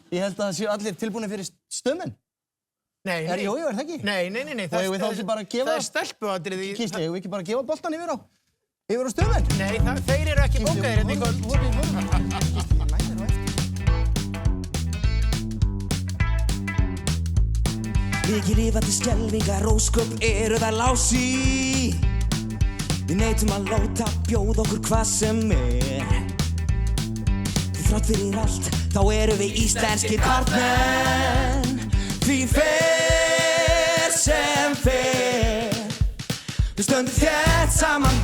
Ég held að það séu allir tilbúinir fyrir stömmen. Nei. Jú, það ekki? Nei. Og eigum við þá ekki bara að gefa... Það stelpuatriði í... Gísli, eigum við ekki bara að gefa boltan yfir á stömmen? Nei, þeir eru ekki bókaðir hérna í kvöld. Mikið lifandi skelfingar, ósköp eru það lási. Við neitum að láta bjóða okkur hvað sem Þrátt fyrir allt, þá erum við íslenskir karlmenn. Því fer sem fer. Við stöndum þétt saman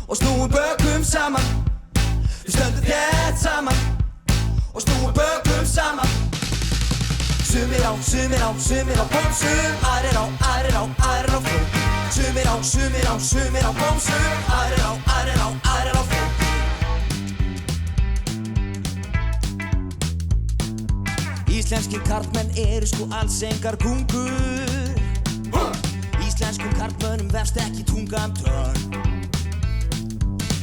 og snúum bökum saman. Við stöndum þétt saman og snúum bökum saman. Sumir á bómsum, aðrir á flók. Sumir á bómsum, aðrir á flók. Íslenskir karlmenn eru sko alls engar kungur. Íslenskum karlmönnum vefst ekki tunga tönn.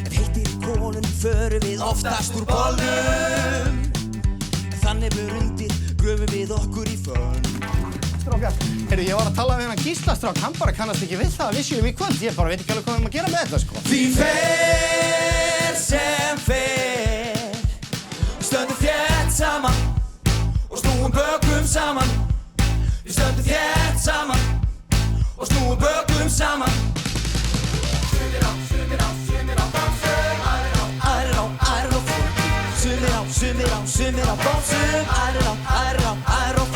Ef heitir í konunum förum við oftast úr bollum. Þannig bör undir gröfum við okkur í fönn. Strákar, heyrðu, ég var að tala við hennan Gíslastrák, hann bara kannast ekki við það að við séum í kvöld. Ég bara veit ekki alveg hvað við erum að gera með þetta, sko. Því fer sem fer. Stöndum þétt saman og snúum bökum saman. Við stöndum þétt saman og snúum bökum saman. Sumir á bómsum, aðrir á flók. Sumir á bómsum, aðrir á flók.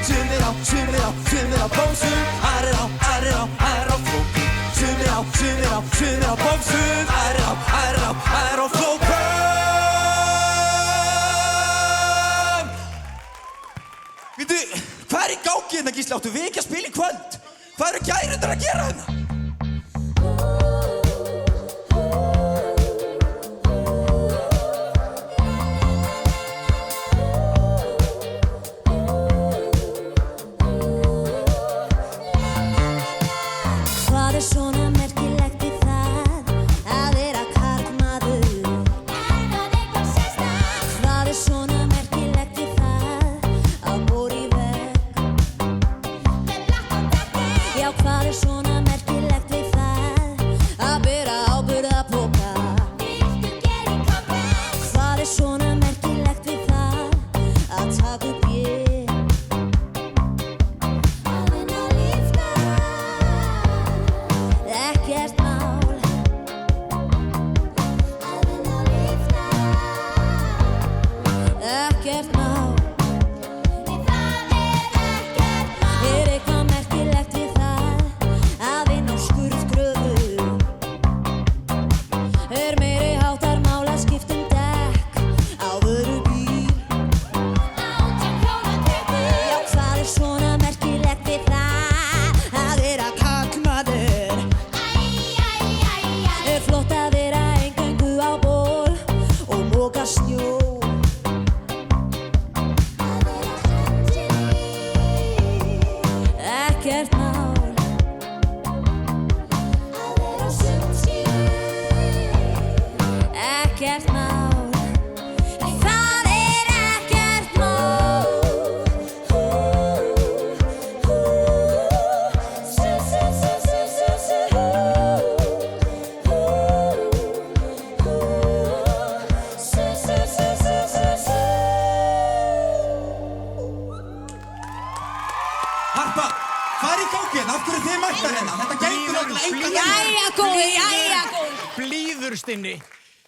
Sumir á bómsum, aðrir á flók. Sumir á bómsum, aðrir á flók. Veitu, hvað í gangi hérna, Gísli? Áttu við ekki að spila í kvöld? Hvað eru gærurnar að gera hérna? Hvað svona merkilegt við það að vera karlmaður? Hvað svona merkilegt við það að bora í vegg? Já, hvað svona merkilegt við það að bera áburðarpoka? Hvað svona merkilegt við það að taka upp ég? Að vinna lífna? Ekkert mál. Að vinna lífna? Ekkert mál. Er eitthvað merkilegt við það að vinna á skurðgröfu? Er meiri háttar mál að skipta dekk á vörubíl? Já, hvað svona merkilegt við það að vera karlmaður? Er flott að vera eingöngu á ból og moka snjó? Ekkert mál. Að vera sundskýr. Ekkert mál. Það ekkert mál. Harpa, hvað í gangi hérna? Af hverju þið mættar hérna? Þetta gæti náttúrulega engan... Jæja, góði. Blíður, Stinni.